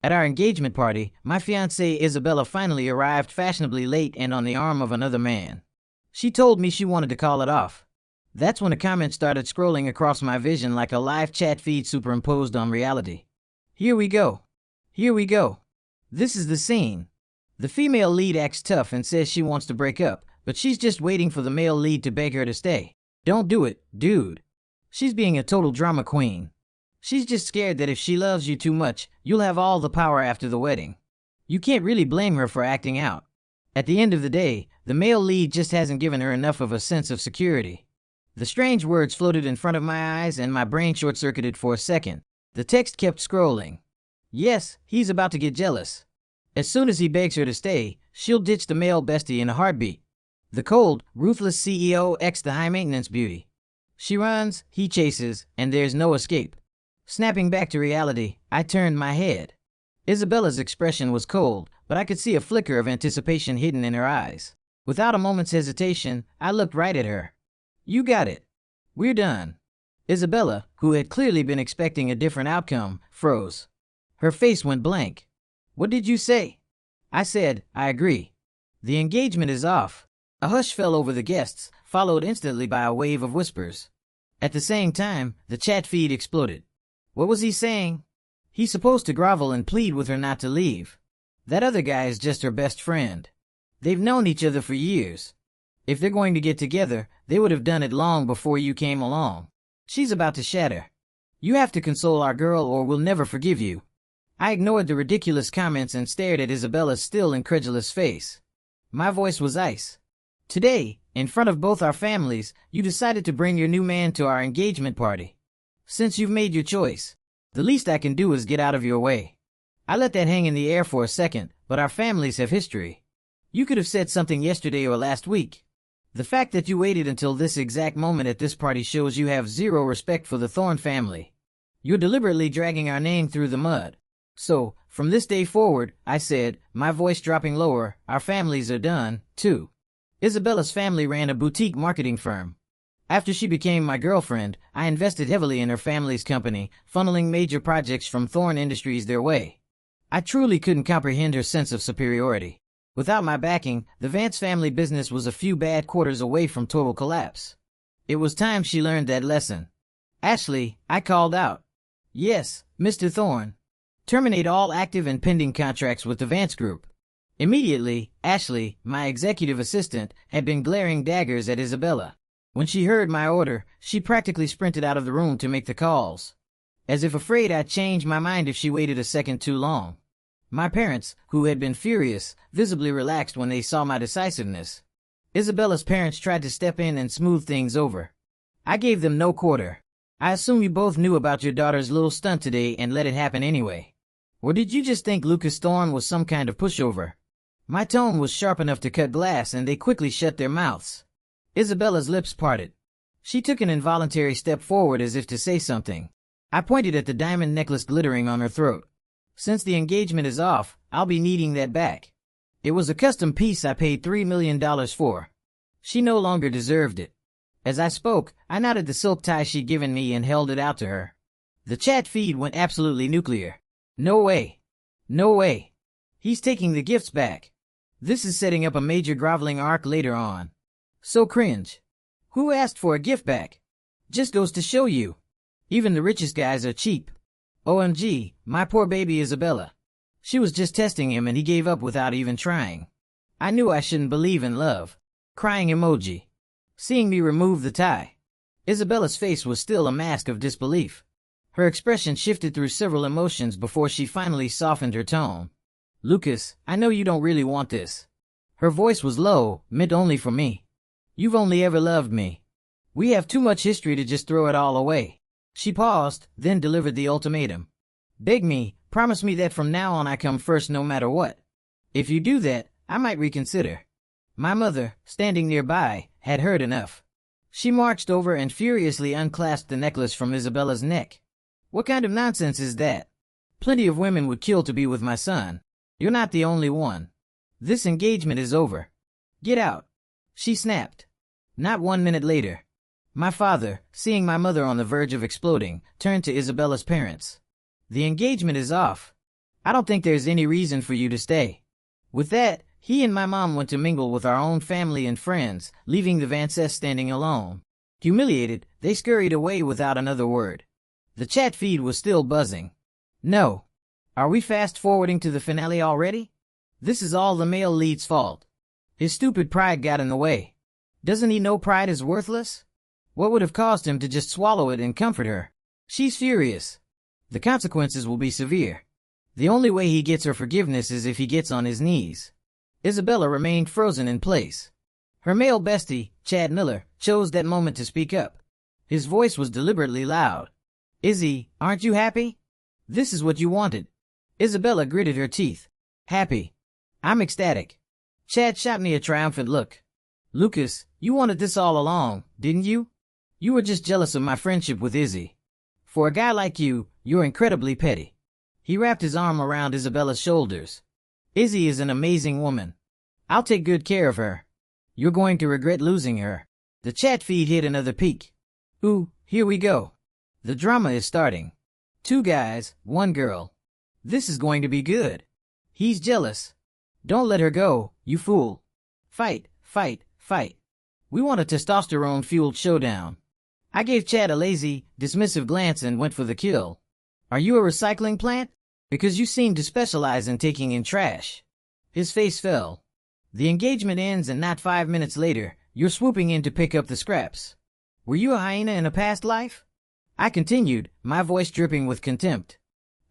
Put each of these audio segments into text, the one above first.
At our engagement party, my fiancée Isabella finally arrived fashionably late and on the arm of another man. She told me she wanted to call it off. That's when a comment started scrolling across my vision like a live chat feed superimposed on reality. Here we go. Here we go. This is the scene. The female lead acts tough and says she wants to break up, but she's just waiting for the male lead to beg her to stay. Don't do it, dude. She's being a total drama queen. She's just scared that if she loves you too much, you'll have all the power after the wedding. You can't really blame her for acting out. At the end of the day, the male lead just hasn't given her enough of a sense of security. The strange words floated in front of my eyes and my brain short-circuited for a second. The text kept scrolling. Yes, he's about to get jealous. As soon as he begs her to stay, she'll ditch the male bestie in a heartbeat. The cold, ruthless CEO x the high-maintenance beauty. She runs, he chases, and there's no escape. Snapping back to reality, I turned my head. Isabella's expression was cold, but I could see a flicker of anticipation hidden in her eyes. Without a moment's hesitation, I looked right at her. You got it. We're done. Isabella, who had clearly been expecting a different outcome, froze. Her face went blank. What did you say? I said, I agree. The engagement is off. A hush fell over the guests, followed instantly by a wave of whispers. At the same time, the chat feed exploded. What was he saying? He's supposed to grovel and plead with her not to leave. That other guy is just her best friend. They've known each other for years. If they're going to get together, they would have done it long before you came along. She's about to shatter. You have to console our girl or we'll never forgive you. I ignored the ridiculous comments and stared at Isabella's still incredulous face. My voice was ice. Today, in front of both our families, you decided to bring your new man to our engagement party. Since you've made your choice, the least I can do is get out of your way. I let that hang in the air for a second, but our families have history. You could have said something yesterday or last week. The fact that you waited until this exact moment at this party shows you have zero respect for the Thorne family. You're deliberately dragging our name through the mud. So, from this day forward, I said, my voice dropping lower, our families are done, too. Isabella's family ran a boutique marketing firm. After she became my girlfriend, I invested heavily in her family's company, funneling major projects from Thorne Industries their way. I truly couldn't comprehend her sense of superiority. Without my backing, the Vance family business was a few bad quarters away from total collapse. It was time she learned that lesson. Ashley, I called out. Yes, Mr. Thorne. Terminate all active and pending contracts with the Vance Group. Immediately, Ashley, my executive assistant, had been glaring daggers at Isabella. When she heard my order, she practically sprinted out of the room to make the calls, as if afraid I'd change my mind if she waited a second too long. My parents, who had been furious, visibly relaxed when they saw my decisiveness. Isabella's parents tried to step in and smooth things over. I gave them no quarter. I assume you both knew about your daughter's little stunt today and let it happen anyway. Or did you just think Lucas Thorne was some kind of pushover? My tone was sharp enough to cut glass and they quickly shut their mouths. Isabella's lips parted. She took an involuntary step forward as if to say something. I pointed at the diamond necklace glittering on her throat. Since the engagement is off, I'll be needing that back. It was a custom piece I paid $3 million for. She no longer deserved it. As I spoke, I knotted the silk tie she'd given me and held it out to her. The chat feed went absolutely nuclear. No way. No way. He's taking the gifts back. This is setting up a major groveling arc later on. So cringe. Who asked for a gift back? Just goes to show you. Even the richest guys are cheap. OMG, my poor baby Isabella. She was just testing him and he gave up without even trying. I knew I shouldn't believe in love. Crying emoji. Seeing me remove the tie. Isabella's face was still a mask of disbelief. Her expression shifted through several emotions before she finally softened her tone. Lucas, I know you don't really want this. Her voice was low, meant only for me. You've only ever loved me. We have too much history to just throw it all away. She paused, then delivered the ultimatum. Beg me, promise me that from now on I come first no matter what. If you do that, I might reconsider. My mother, standing nearby, had heard enough. She marched over and furiously unclasped the necklace from Isabella's neck. What kind of nonsense is that? Plenty of women would kill to be with my son. You're not the only one. This engagement is over. Get out. She snapped. Not 1 minute later. My father, seeing my mother on the verge of exploding, turned to Isabella's parents. The engagement is off. I don't think there's any reason for you to stay. With that, he and my mom went to mingle with our own family and friends, leaving the Vances standing alone. Humiliated, they scurried away without another word. The chat feed was still buzzing. No. Are we fast-forwarding to the finale already? This is all the male lead's fault. His stupid pride got in the way. Doesn't he know pride is worthless? What would have caused him to just swallow it and comfort her? She's furious. The consequences will be severe. The only way he gets her forgiveness is if he gets on his knees. Isabella remained frozen in place. Her male bestie, Chad Miller, chose that moment to speak up. His voice was deliberately loud. Izzy, aren't you happy? This is what you wanted. Isabella gritted her teeth. Happy. I'm ecstatic. Chad shot me a triumphant look. Lucas, you wanted this all along, didn't you? You were just jealous of my friendship with Izzy. For a guy like you, you're incredibly petty. He wrapped his arm around Isabella's shoulders. Izzy is an amazing woman. I'll take good care of her. You're going to regret losing her. The chat feed hit another peak. Ooh, here we go. The drama is starting. 2 guys, 1 girl. This is going to be good. He's jealous. Don't let her go, you fool. Fight, fight, fight. We want a testosterone-fueled showdown. I gave Chad a lazy, dismissive glance and went for the kill. Are you a recycling plant? Because you seem to specialize in taking in trash. His face fell. The engagement ends and not 5 minutes later, you're swooping in to pick up the scraps. Were you a hyena in a past life? I continued, my voice dripping with contempt.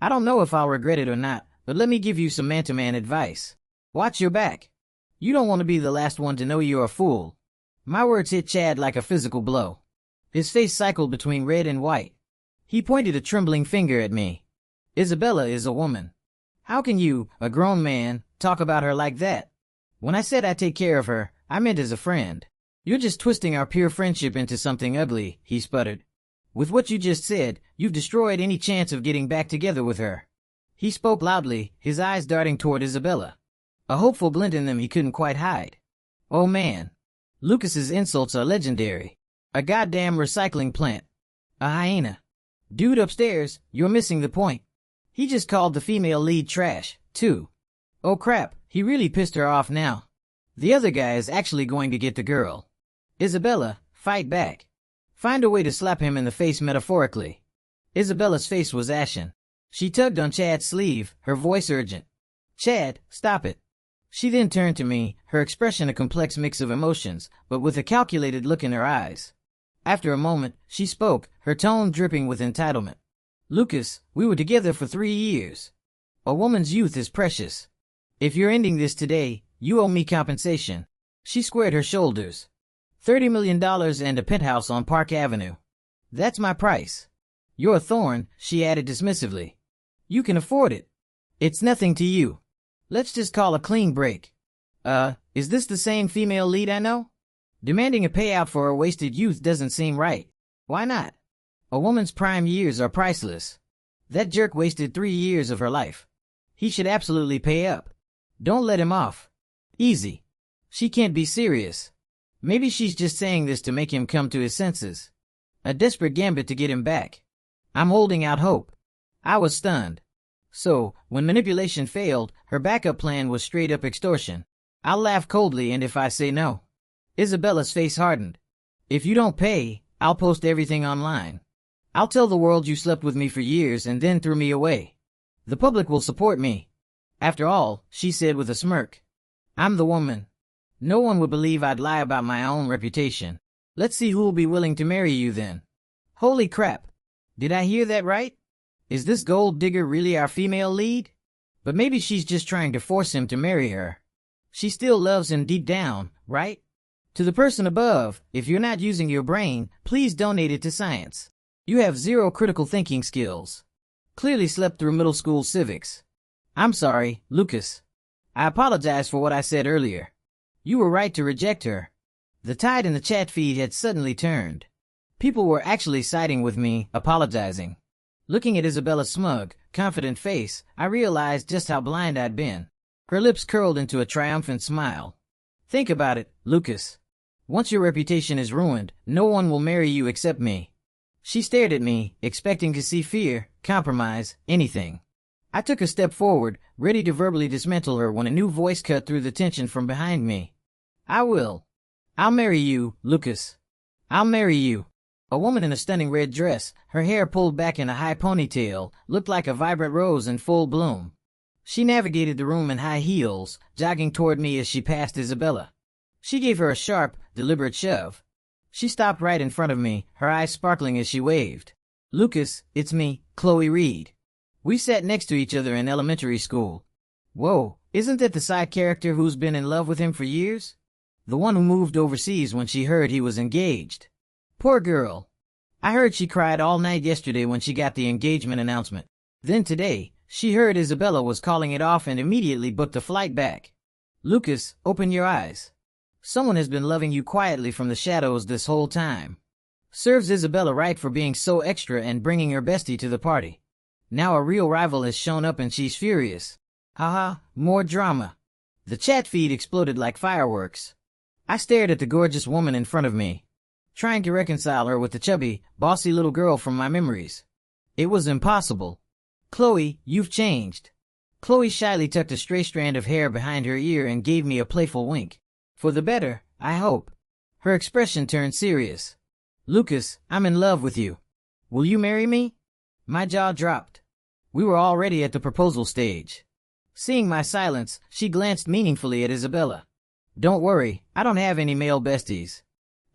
I don't know if I'll regret it or not, but let me give you some man-to-man advice. Watch your back. You don't want to be the last one to know you're a fool. My words hit Chad like a physical blow. His face cycled between red and white. He pointed a trembling finger at me. Isabella is a woman. How can you, a grown man, talk about her like that? When I said I'd take care of her, I meant as a friend. You're just twisting our pure friendship into something ugly, he sputtered. With what you just said, you've destroyed any chance of getting back together with her. He spoke loudly, his eyes darting toward Isabella. A hopeful glint in them he couldn't quite hide. Oh man. Lucas's insults are legendary. A goddamn recycling plant. A hyena. Dude upstairs, you're missing the point. He just called the female lead trash, too. Oh crap, he really pissed her off now. The other guy is actually going to get the girl. Isabella, fight back. Find a way to slap him in the face metaphorically. Isabella's face was ashen. She tugged on Chad's sleeve, her voice urgent. Chad, stop it. She then turned to me, her expression a complex mix of emotions, but with a calculated look in her eyes. After a moment, she spoke, her tone dripping with entitlement. Lucas, we were together for 3 years. A woman's youth is precious. If you're ending this today, you owe me compensation. She squared her shoulders. $30 million and a penthouse on Park Avenue. That's my price. You're a thorn, she added dismissively. You can afford it. It's nothing to you. Let's just call a clean break. Is this the same female lead I know? Demanding a payout for her wasted youth doesn't seem right. Why not? A woman's prime years are priceless. That jerk wasted 3 years of her life. He should absolutely pay up. Don't let him off. Easy. She can't be serious. Maybe she's just saying this to make him come to his senses. A desperate gambit to get him back. I'm holding out hope. I was stunned. So, when manipulation failed, her backup plan was straight-up extortion. I'll laugh coldly and if I say no. Isabella's face hardened. If you don't pay, I'll post everything online. I'll tell the world you slept with me for years and then threw me away. The public will support me. After all, she said with a smirk. I'm the woman. No one would believe I'd lie about my own reputation. Let's see who'll be willing to marry you then. Holy crap. Did I hear that right? Is this gold digger really our female lead? But maybe she's just trying to force him to marry her. She still loves him deep down, right? To the person above, if you're not using your brain, please donate it to science. You have 0 critical thinking skills. Clearly slept through middle school civics. I'm sorry, Lucas. I apologize for what I said earlier. You were right to reject her. The tide in the chat feed had suddenly turned. People were actually siding with me, apologizing. Looking at Isabella's smug, confident face, I realized just how blind I'd been. Her lips curled into a triumphant smile. Think about it, Lucas. Once your reputation is ruined, no one will marry you except me. She stared at me, expecting to see fear, compromise, anything. I took a step forward, ready to verbally dismantle her when a new voice cut through the tension from behind me. I will. I'll marry you, Lucas. I'll marry you. A woman in a stunning red dress, her hair pulled back in a high ponytail, looked like a vibrant rose in full bloom. She navigated the room in high heels, jogging toward me as she passed Isabella. She gave her a sharp, deliberate shove. She stopped right in front of me, her eyes sparkling as she waved. Lucas, it's me, Chloe Reed. We sat next to each other in elementary school. Whoa, isn't that the side character who's been in love with him for years? The one who moved overseas when she heard he was engaged. Poor girl. I heard she cried all night yesterday when she got the engagement announcement. Then today, she heard Isabella was calling it off and immediately booked a flight back. Lucas, open your eyes. Someone has been loving you quietly from the shadows this whole time. Serves Isabella right for being so extra and bringing her bestie to the party. Now a real rival has shown up and she's furious. Haha, more drama. The chat feed exploded like fireworks. I stared at the gorgeous woman in front of me, trying to reconcile her with the chubby, bossy little girl from my memories. It was impossible. Chloe, you've changed. Chloe shyly tucked a stray strand of hair behind her ear and gave me a playful wink. For the better, I hope. Her expression turned serious. Lucas, I'm in love with you. Will you marry me? My jaw dropped. We were already at the proposal stage. Seeing my silence, she glanced meaningfully at Isabella. Don't worry, I don't have any male besties.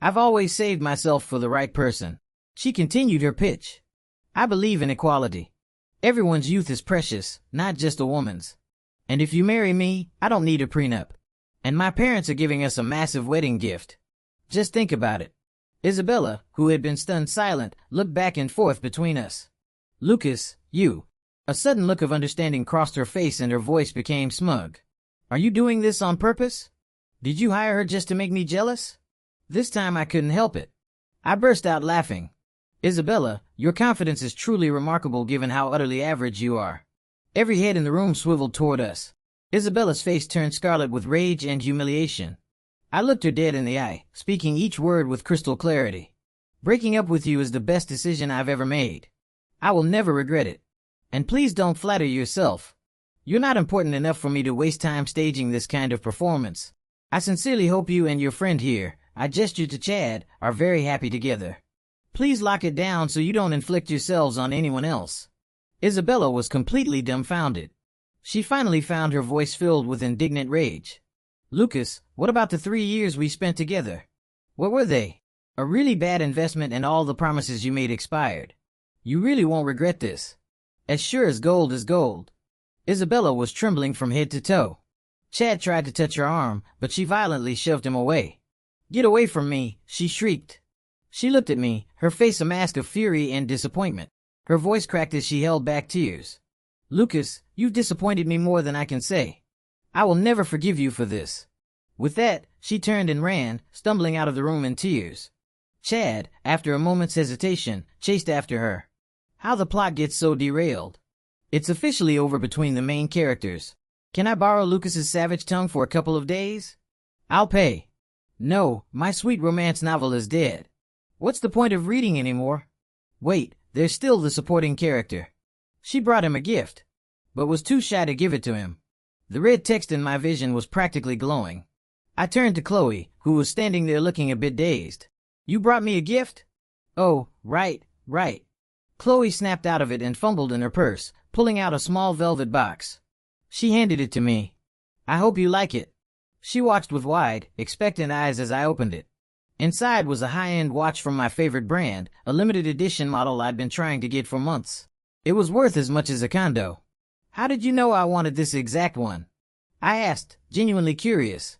I've always saved myself for the right person. She continued her pitch. I believe in equality. Everyone's youth is precious, not just a woman's. And if you marry me, I don't need a prenup. And my parents are giving us a massive wedding gift. Just think about it. Isabella, who had been stunned silent, looked back and forth between us. Lucas, you. A sudden look of understanding crossed her face and her voice became smug. Are you doing this on purpose? Did you hire her just to make me jealous? This time I couldn't help it. I burst out laughing. Isabella, your confidence is truly remarkable given how utterly average you are. Every head in the room swiveled toward us. Isabella's face turned scarlet with rage and humiliation. I looked her dead in the eye, speaking each word with crystal clarity. Breaking up with you is the best decision I've ever made. I will never regret it. And please don't flatter yourself. You're not important enough for me to waste time staging this kind of performance. I sincerely hope you and your friend here, I gestured to Chad, are very happy together. Please lock it down so you don't inflict yourselves on anyone else. Isabella was completely dumbfounded. She finally found her voice filled with indignant rage. Lucas, what about the 3 years we spent together? What were they? A really bad investment and all the promises you made expired. You really won't regret this. As sure as gold is gold. Isabella was trembling from head to toe. Chad tried to touch her arm, but she violently shoved him away. Get away from me, she shrieked. She looked at me, her face a mask of fury and disappointment. Her voice cracked as she held back tears. Lucas, you've disappointed me more than I can say. I will never forgive you for this. With that, she turned and ran, stumbling out of the room in tears. Chad, after a moment's hesitation, chased after her. How the plot gets so derailed. It's officially over between the main characters. Can I borrow Lucas's savage tongue for a couple of days? I'll pay. No, my sweet romance novel is dead. What's the point of reading anymore? Wait, there's still the supporting character. She brought him a gift, but was too shy to give it to him. The red text in my vision was practically glowing. I turned to Chloe, who was standing there looking a bit dazed. You brought me a gift? Oh, right. Chloe snapped out of it and fumbled in her purse, pulling out a small velvet box. She handed it to me. I hope you like it. She watched with wide, expectant eyes as I opened it. Inside was a high-end watch from my favorite brand, a limited edition model I'd been trying to get for months. It was worth as much as a condo. How did you know I wanted this exact one? I asked, genuinely curious.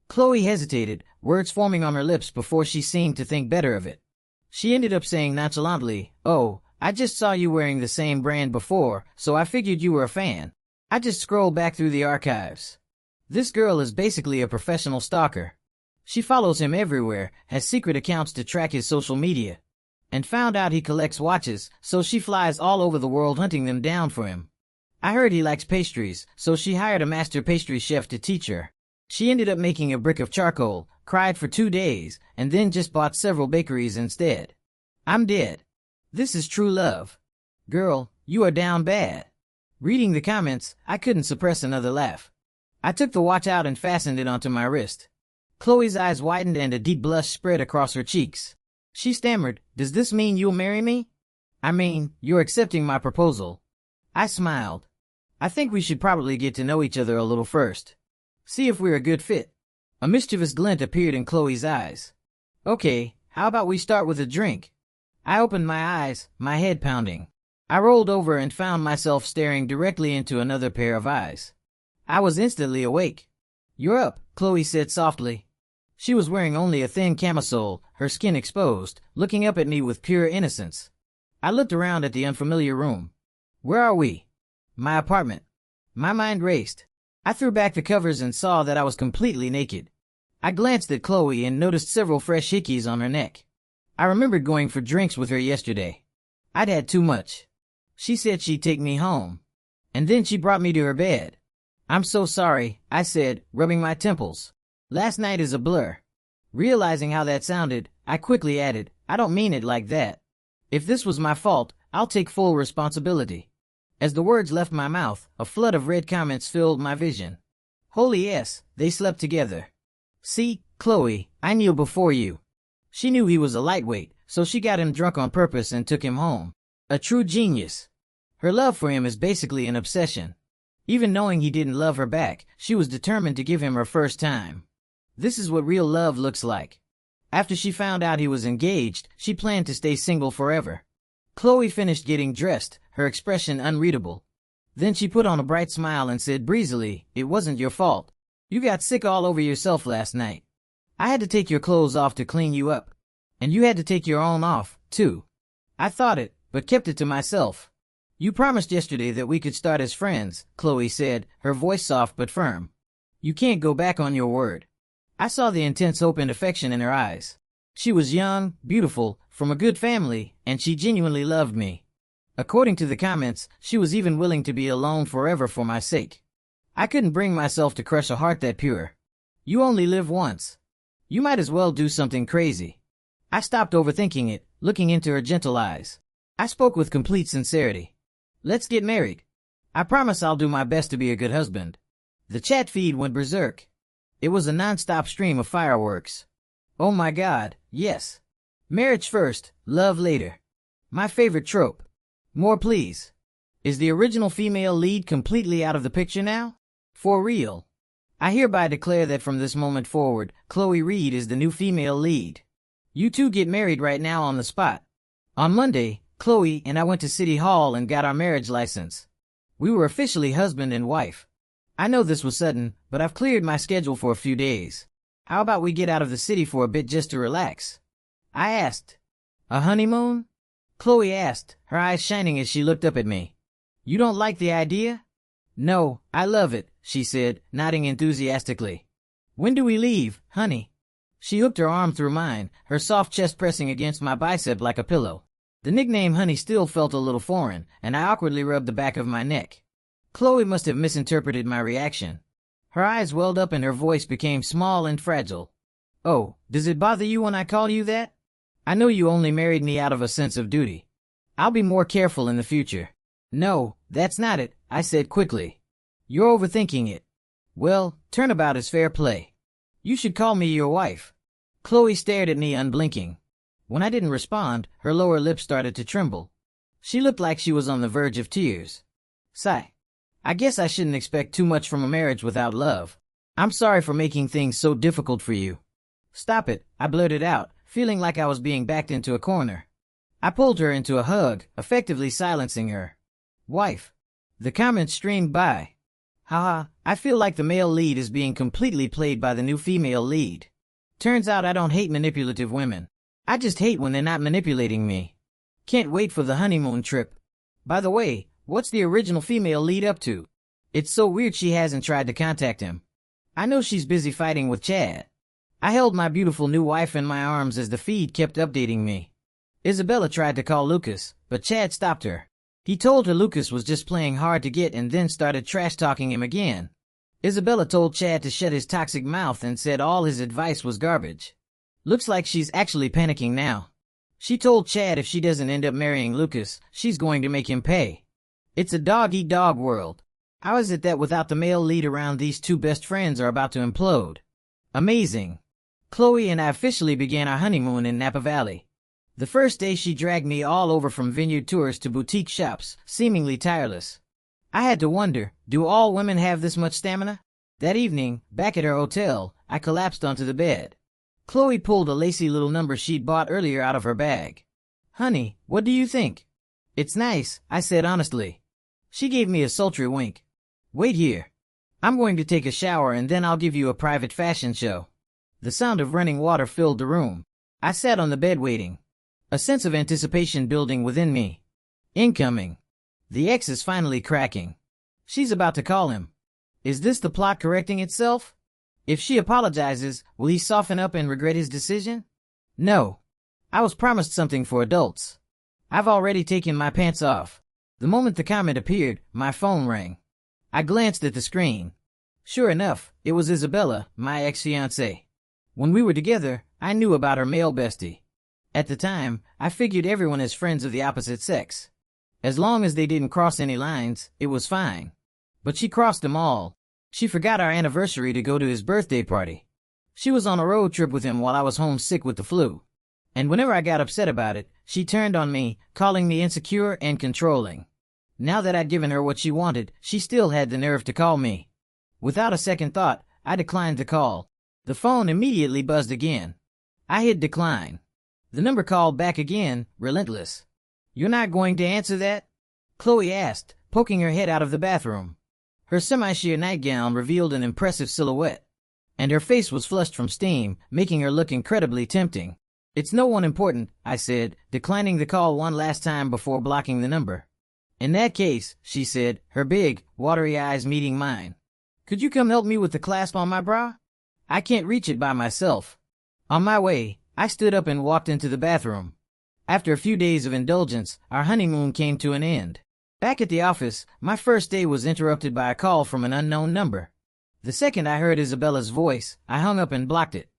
Chloe hesitated, words forming on her lips before she seemed to think better of it. She ended up saying nonchalantly, Oh, I just saw you wearing the same brand before, so I figured you were a fan. I just scrolled back through the archives. This girl is basically a professional stalker. She follows him everywhere, has secret accounts to track his social media, and found out he collects watches, so she flies all over the world hunting them down for him. I heard he likes pastries, so she hired a master pastry chef to teach her. She ended up making a brick of charcoal, cried for 2 days, and then just bought several bakeries instead. I'm dead. This is true love. Girl, you are down bad. Reading the comments, I couldn't suppress another laugh. I took the watch out and fastened it onto my wrist. Chloe's eyes widened and a deep blush spread across her cheeks. She stammered, "Does this mean you'll marry me?" "I mean, you're accepting my proposal." I smiled. "I think we should probably get to know each other a little first. See if we're a good fit." A mischievous glint appeared in Chloe's eyes. "Okay, how about we start with a drink?" I opened my eyes, my head pounding. I rolled over and found myself staring directly into another pair of eyes. I was instantly awake. "You're up," Chloe said softly. She was wearing only a thin camisole, her skin exposed, looking up at me with pure innocence. I looked around at the unfamiliar room. "Where are we?" "My apartment." My mind raced. I threw back the covers and saw that I was completely naked. I glanced at Chloe and noticed several fresh hickeys on her neck. I remembered going for drinks with her yesterday. I'd had too much. She said she'd take me home. And then she brought me to her bed. "I'm so sorry," I said, rubbing my temples. "Last night is a blur." Realizing how that sounded, I quickly added, "I don't mean it like that. If this was my fault, I'll take full responsibility." As the words left my mouth, a flood of red comments filled my vision. "Holy yes, they slept together." "See, Chloe, I kneel before you." She knew he was a lightweight, so she got him drunk on purpose and took him home. A true genius. Her love for him is basically an obsession. Even knowing he didn't love her back, she was determined to give him her first time. This is what real love looks like. After she found out he was engaged, she planned to stay single forever. Chloe finished getting dressed, her expression unreadable. Then she put on a bright smile and said breezily, "It wasn't your fault. You got sick all over yourself last night. I had to take your clothes off to clean you up. And you had to take your own off, too. I thought it, but kept it to myself." "You promised yesterday that we could start as friends," Chloe said, her voice soft but firm. "You can't go back on your word." I saw the intense hope and affection in her eyes. She was young, beautiful, from a good family, and she genuinely loved me. According to the comments, she was even willing to be alone forever for my sake. I couldn't bring myself to crush a heart that pure. You only live once. You might as well do something crazy. I stopped overthinking it, looking into her gentle eyes. I spoke with complete sincerity. "Let's get married. I promise I'll do my best to be a good husband." The chat feed went berserk. It was a non-stop stream of fireworks. Oh my God, yes. Marriage first, love later. My favorite trope. More please. Is the original female lead completely out of the picture now? For real. I hereby declare that from this moment forward, Chloe Reed is the new female lead. You two get married right now on the spot. On Monday, Chloe and I went to City Hall and got our marriage license. We were officially husband and wife. I know this was sudden, but I've cleared my schedule for a few days. How about we get out of the city for a bit just to relax? I asked. "A honeymoon?" Chloe asked, her eyes shining as she looked up at me. "You don't like the idea?" "No, I love it," she said, nodding enthusiastically. "When do we leave, honey?" She hooked her arm through mine, her soft chest pressing against my bicep like a pillow. The nickname honey still felt a little foreign, and I awkwardly rubbed the back of my neck. Chloe must have misinterpreted my reaction. Her eyes welled up and her voice became small and fragile. "Oh, does it bother you when I call you that? I know you only married me out of a sense of duty. I'll be more careful in the future." "No, that's not it," I said quickly. "You're overthinking it." "Well, turnabout is fair play. You should call me your wife." Chloe stared at me unblinking. When I didn't respond, her lower lip started to tremble. She looked like she was on the verge of tears. Sigh. I guess I shouldn't expect too much from a marriage without love. I'm sorry for making things so difficult for you. "Stop it," I blurted out, feeling like I was being backed into a corner. I pulled her into a hug, effectively silencing her. "Wife." The comments streamed by. "Haha, I feel like the male lead is being completely played by the new female lead. Turns out I don't hate manipulative women. I just hate when they're not manipulating me. Can't wait for the honeymoon trip. By the way, what's the original female lead up to? It's so weird she hasn't tried to contact him. I know she's busy fighting with Chad." I held my beautiful new wife in my arms as the feed kept updating me. Isabella tried to call Lucas, but Chad stopped her. He told her Lucas was just playing hard to get and then started trash-talking him again. Isabella told Chad to shut his toxic mouth and said all his advice was garbage. Looks like she's actually panicking now. She told Chad if she doesn't end up marrying Lucas, she's going to make him pay. It's a dog-eat-dog world. How is it that without the male lead around, these two best friends are about to implode? Amazing. Chloe and I officially began our honeymoon in Napa Valley. The first day she dragged me all over from vineyard tours to boutique shops, seemingly tireless. I had to wonder, do all women have this much stamina? That evening, back at her hotel, I collapsed onto the bed. Chloe pulled a lacy little number she'd bought earlier out of her bag. "Honey, what do you think?" "It's nice," I said honestly. She gave me a sultry wink. "Wait here. I'm going to take a shower and then I'll give you a private fashion show." The sound of running water filled the room. I sat on the bed waiting, a sense of anticipation building within me. Incoming. The X is finally cracking. She's about to call him. Is this the plot correcting itself? If she apologizes, will he soften up and regret his decision? No. I was promised something for adults. I've already taken my pants off. The moment the comment appeared, my phone rang. I glanced at the screen. Sure enough, it was Isabella, my ex-fiancée. When we were together, I knew about her male bestie. At the time, I figured everyone as friends of the opposite sex. As long as they didn't cross any lines, it was fine. But she crossed them all. She forgot our anniversary to go to his birthday party. She was on a road trip with him while I was homesick with the flu. And whenever I got upset about it, she turned on me, calling me insecure and controlling. Now that I'd given her what she wanted, she still had the nerve to call me. Without a second thought, I declined the call. The phone immediately buzzed again. I hit decline. The number called back again, relentless. "You're not going to answer that?" Chloe asked, poking her head out of the bathroom. Her semi-sheer nightgown revealed an impressive silhouette, and her face was flushed from steam, making her look incredibly tempting. "It's no one important," I said, declining the call one last time before blocking the number. "In that case," she said, her big, watery eyes meeting mine, "could you come help me with the clasp on my bra? I can't reach it by myself." On my way, I stood up and walked into the bathroom. After a few days of indulgence, our honeymoon came to an end. Back at the office, my first day was interrupted by a call from an unknown number. The second I heard Isabella's voice, I hung up and blocked it.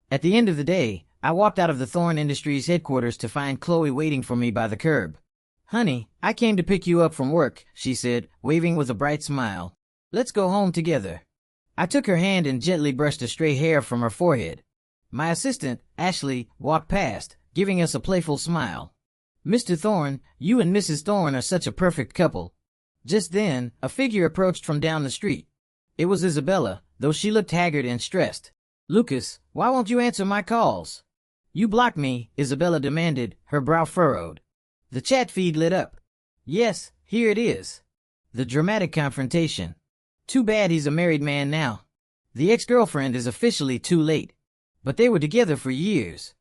At the end of the day, I walked out of the Thorn Industries headquarters to find Chloe waiting for me by the curb. "Honey, I came to pick you up from work," she said, waving with a bright smile. "Let's go home together." I took her hand and gently brushed a stray hair from her forehead. My assistant, Ashley, walked past, giving us a playful smile. "Mr. Thorne, you and Mrs. Thorne are such a perfect couple." Just then, a figure approached from down the street. It was Isabella, though she looked haggard and stressed. "Lucas, why won't you answer my calls?" "You blocked me," Isabella demanded, her brow furrowed. The chat feed lit up. "Yes, here it is." The dramatic confrontation. "Too bad he's a married man now. The ex-girlfriend is officially too late. But they were together for years.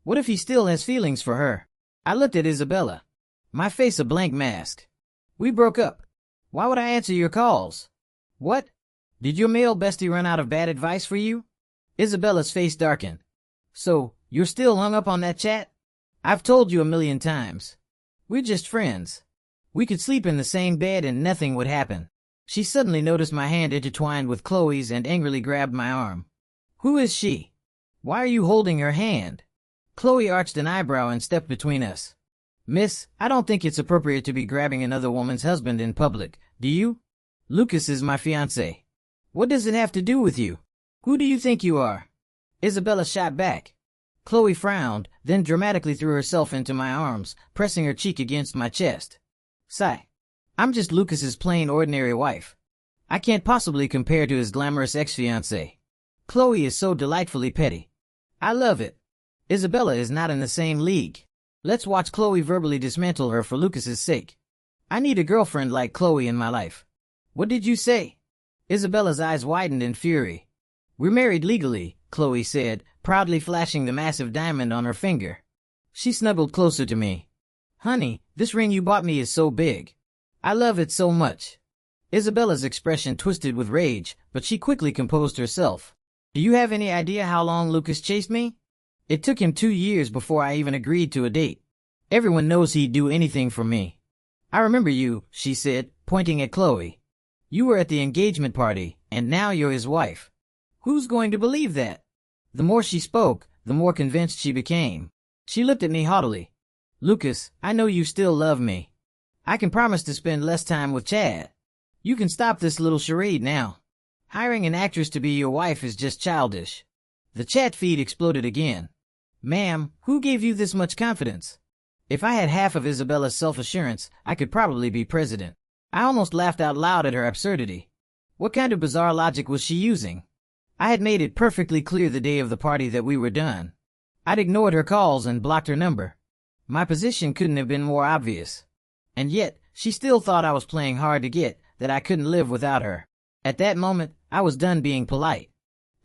What if he still has feelings for her?" I looked at Isabella, my face a blank mask. "We broke up. Why would I answer your calls?" "What? Did your male bestie run out of bad advice for you?" Isabella's face darkened. "So, you're still hung up on that chat?" "I've told you a million times. We're just friends. We could sleep in the same bed and nothing would happen." She suddenly noticed my hand intertwined with Chloe's and angrily grabbed my arm. "Who is she? Why are you holding her hand?" Chloe arched an eyebrow and stepped between us. "Miss, I don't think it's appropriate to be grabbing another woman's husband in public, do you? Lucas is my fiancé. What does it have to do with you? Who do you think you are?" Isabella shot back. Chloe frowned, then dramatically threw herself into my arms, pressing her cheek against my chest. "Sigh. I'm just Lucas's plain ordinary wife. I can't possibly compare to his glamorous ex-fiancé. Chloe is so delightfully petty. I love it. Isabella is not in the same league. Let's watch Chloe verbally dismantle her for Lucas's sake. I need a girlfriend like Chloe in my life." "What did you say?" Isabella's eyes widened in fury. "We're married legally," Chloe said, proudly flashing the massive diamond on her finger. She snuggled closer to me. "Honey, this ring you bought me is so big. I love it so much." Isabella's expression twisted with rage, but she quickly composed herself. "Do you have any idea how long Lucas chased me? It took him 2 years before I even agreed to a date. Everyone knows he'd do anything for me." "I remember you," she said, pointing at Chloe. "You were at the engagement party, and now you're his wife. Who's going to believe that?" The more she spoke, the more convinced she became. She looked at me haughtily. "Lucas, I know you still love me. I can promise to spend less time with Chad. You can stop this little charade now. Hiring an actress to be your wife is just childish. The chat feed exploded again. Ma'am, who gave you this much confidence? If I had half of Isabella's self-assurance, I could probably be president. I almost laughed out loud at her absurdity. What kind of bizarre logic was she using? I had made it perfectly clear the day of the party that we were done. I'd ignored her calls and blocked her number. My position couldn't have been more obvious. And yet, she still thought I was playing hard to get, that I couldn't live without her. At that moment, I was done being polite.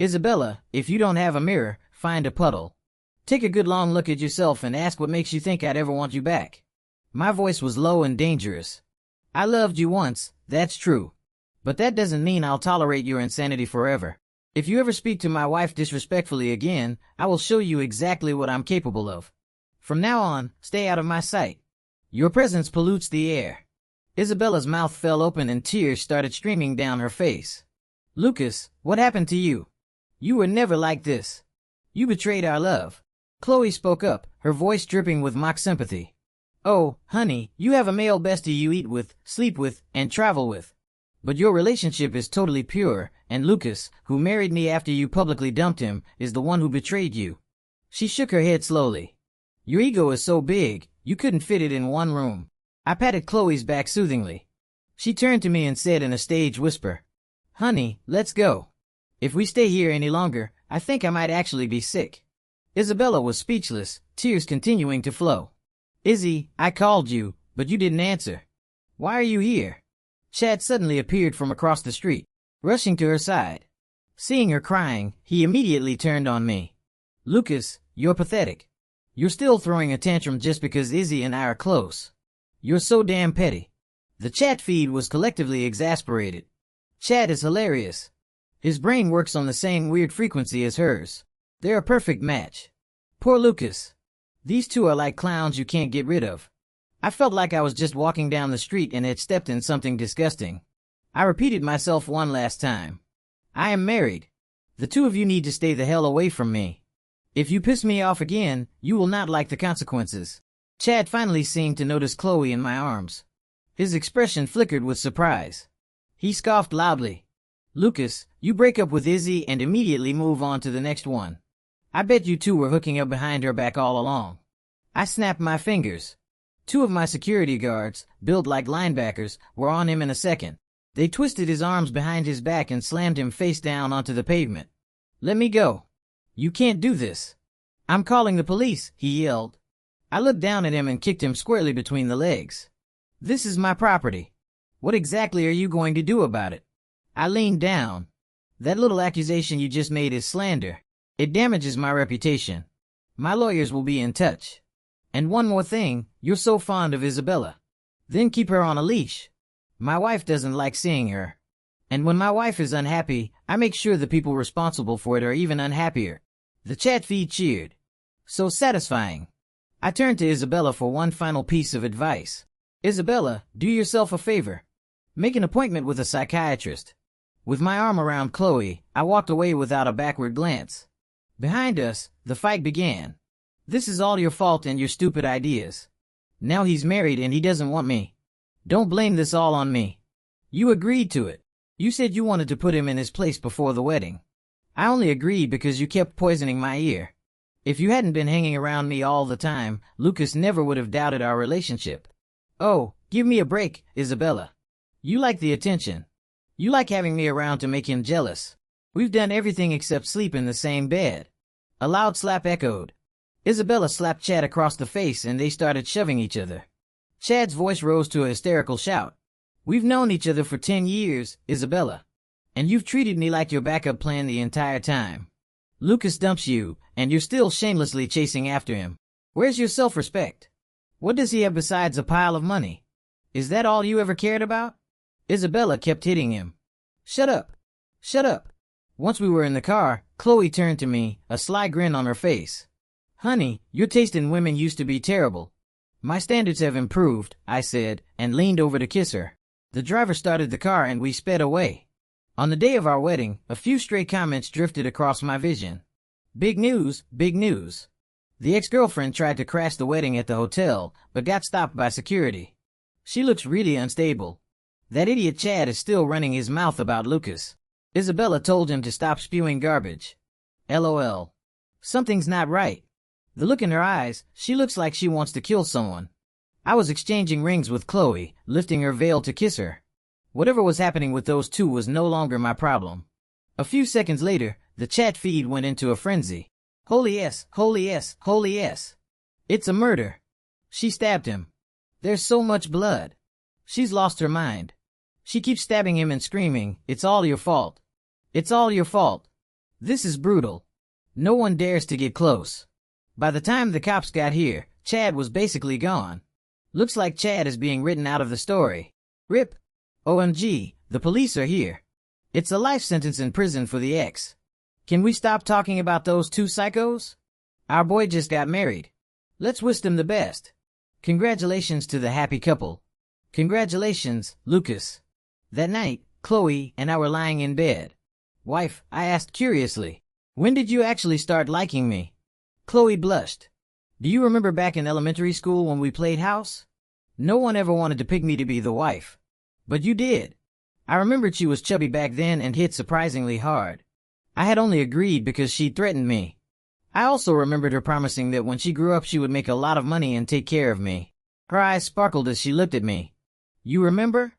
Isabella, if you don't have a mirror, find a puddle. Take a good long look at yourself and ask what makes you think I'd ever want you back. My voice was low and dangerous. I loved you once, that's true. But that doesn't mean I'll tolerate your insanity forever. If you ever speak to my wife disrespectfully again, I will show you exactly what I'm capable of. From now on, stay out of my sight. Your presence pollutes the air. Isabella's mouth fell open and tears started streaming down her face. Lucas, what happened to you? You were never like this. You betrayed our love. Chloe spoke up, her voice dripping with mock sympathy. Oh, honey, you have a male bestie you eat with, sleep with, and travel with. But your relationship is totally pure, and Lucas, who married me after you publicly dumped him, is the one who betrayed you. She shook her head slowly. Your ego is so big, you couldn't fit it in one room. I patted Chloe's back soothingly. She turned to me and said in a stage whisper, Honey, let's go. If we stay here any longer, I think I might actually be sick. Isabella was speechless, tears continuing to flow. Izzy, I called you, but you didn't answer. Why are you here? Chad suddenly appeared from across the street, rushing to her side. Seeing her crying, he immediately turned on me. Lucas, you're pathetic. You're still throwing a tantrum just because Izzy and I are close. You're so damn petty. The chat feed was collectively exasperated. Chad is hilarious. His brain works on the same weird frequency as hers. They're a perfect match. Poor Lucas. These two are like clowns you can't get rid of. I felt like I was just walking down the street and had stepped in something disgusting. I repeated myself one last time. I am married. The two of you need to stay the hell away from me. If you piss me off again, you will not like the consequences. Chad finally seemed to notice Chloe in my arms. His expression flickered with surprise. He scoffed loudly. Lucas, you break up with Izzy and immediately move on to the next one. I bet you two were hooking up behind her back all along. I snapped my fingers. Two of my security guards, built like linebackers, were on him in a second. They twisted his arms behind his back and slammed him face down onto the pavement. Let me go. You can't do this. I'm calling the police, he yelled. I looked down at him and kicked him squarely between the legs. This is my property. What exactly are you going to do about it? I leaned down. That little accusation you just made is slander. It damages my reputation. My lawyers will be in touch. And one more thing, you're so fond of Isabella. Then keep her on a leash. My wife doesn't like seeing her. And when my wife is unhappy, I make sure the people responsible for it are even unhappier. The chat feed cheered. So satisfying. I turned to Isabella for one final piece of advice. Isabella, do yourself a favor. Make an appointment with a psychiatrist. With my arm around Chloe, I walked away without a backward glance. Behind us, the fight began. This is all your fault and your stupid ideas. Now he's married and he doesn't want me. Don't blame this all on me. You agreed to it. You said you wanted to put him in his place before the wedding. I only agreed because you kept poisoning my ear. If you hadn't been hanging around me all the time, Lucas never would have doubted our relationship. Oh, give me a break, Isabella. You like the attention. You like having me around to make him jealous. We've done everything except sleep in the same bed. A loud slap echoed. Isabella slapped Chad across the face and they started shoving each other. Chad's voice rose to a hysterical shout. We've known each other for 10 years, Isabella. And you've treated me like your backup plan the entire time. Lucas dumps you, and you're still shamelessly chasing after him. Where's your self-respect? What does he have besides a pile of money? Is that all you ever cared about? Isabella kept hitting him. Shut up. Shut up. Once we were in the car, Chloe turned to me, a sly grin on her face. Honey, your taste in women used to be terrible. My standards have improved, I said, and leaned over to kiss her. The driver started the car and we sped away. On the day of our wedding, a few stray comments drifted across my vision. Big news, big news. The ex-girlfriend tried to crash the wedding at the hotel, but got stopped by security. She looks really unstable. That idiot Chad is still running his mouth about Lucas. Isabella told him to stop spewing garbage. LOL. Something's not right. The look in her eyes, she looks like she wants to kill someone. I was exchanging rings with Chloe, lifting her veil to kiss her. Whatever was happening with those two was no longer my problem. A few seconds later, the chat feed went into a frenzy. Holy S, holy S, holy S. It's a murder. She stabbed him. There's so much blood. She's lost her mind. She keeps stabbing him and screaming, "It's all your fault. It's all your fault." This is brutal. No one dares to get close. By the time the cops got here, Chad was basically gone. Looks like Chad is being written out of the story. RIP. OMG, the police are here. It's a life sentence in prison for the ex. Can we stop talking about those two psychos? Our boy just got married. Let's wish them the best. Congratulations to the happy couple. Congratulations, Lucas. That night, Chloe and I were lying in bed. Wife, I asked curiously, when did you actually start liking me? Chloe blushed. Do you remember back in elementary school when we played house? No one ever wanted to pick me to be the wife. But you did. I remembered she was chubby back then and hit surprisingly hard. I had only agreed because she threatened me. I also remembered her promising that when she grew up she would make a lot of money and take care of me. Her eyes sparkled as she looked at me. You remember?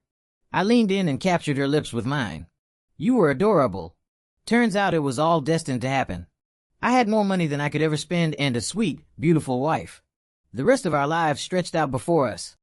I leaned in and captured her lips with mine. You were adorable. Turns out it was all destined to happen. I had more money than I could ever spend and a sweet, beautiful wife. The rest of our lives stretched out before us.